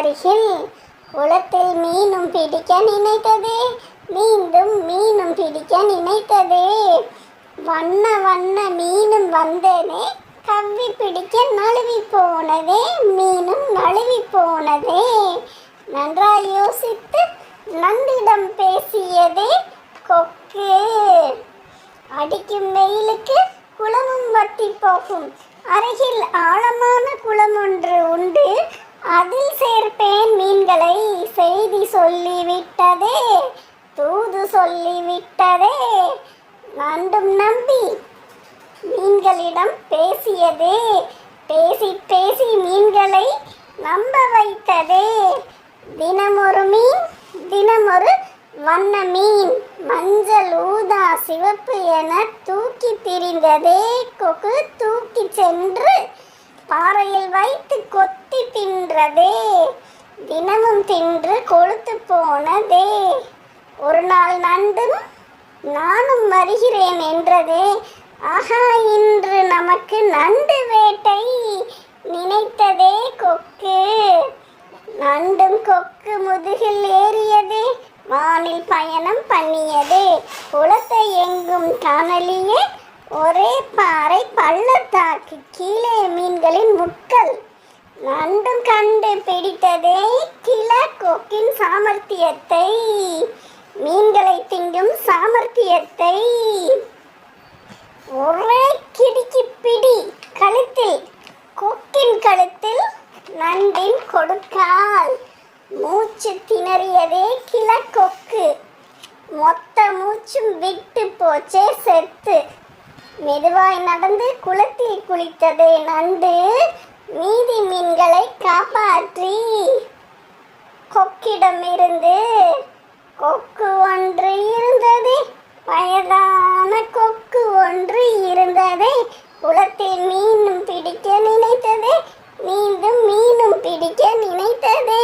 அருகில். குளத்தில் மீனும் பிடிக்க நினைத்தது, மீண்டும் மீனும் பிடிக்க நினைத்தது. வண்ண வண்ண மீனும் வந்ததே, கவ்வி பிடிக்க நழுவி போனதே, மீனும் நழுவி போனதே. நன்றாய் யோசித்து நண்டிடம் பேசியதே கொக்கு. அடிக்கும் வெயிலுக்கு குளமும் வத்தி போகும், அருகில் ஆழமான குளம் ஒன்று உண்டு, அதில் சேர்ப்பேன் மீன்களை. செய்தி சொல்லிவிட்டதே, தூது சொல்லிவிட்டதே. நண்டும் நம்பி மீன்களிடம் பேசியதே, பேசி பேசி மீன்களை நம்ப வைத்ததே. தினமொரு மீன், தினமொரு வண்ண மீன், மஞ்சள் ஊதா சிவப்பு என தூக்கி திரிந்ததே கொக்கு. தூக்கி சென்று பாறையில் வைத்து கொத்தி தின்றதே, தினமும் தின்று கொழுத்து போனதே. ஒரு நாள் நண்டும் நானும் வருகிறேன் என்றதே. ஆஹா, இன்று நமக்கு நண்டு வேட்டை நினைத்ததே கொக்கு. நண்டும் கொக்கு முதுகில் ஏறியதே, வானில் பயணம் பண்ணியதே. குளத்தை எங்கும் காணலியே, ஒரே பாறை பள்ளத்தாக்கு, கீழே மீன்களின் முட்கள். நண்டும் கண்டு பிடித்ததே கிள கொக்கின் சாமர்த்தியத்தை, மீன்களை திங்கும் சாமர்த்தியத்தை. ஒரே கிடுக்கி பிடி கழுத்தில், கொக்கின் கழுத்தில் நண்டின் கொடுக்கால். மூச்சு திணறியதே கிளக்கொக்கு, மொத்த மூச்சும் விட்டு போச்சே செத்து. மெதுவாய் நடந்து குளத்தில் குளித்ததே நண்டு, மீதி மீன்களை காப்பாற்றி. கொக்கிடமிருந்து கொக்கு ஒன்று இருந்ததே, வயதான கொக்கு ஒன்று இருந்ததே. குளத்தில் மீனும் பிடிக்க நினைத்ததே, மீண்டும் மீனும் பிடிக்க நினைத்ததே.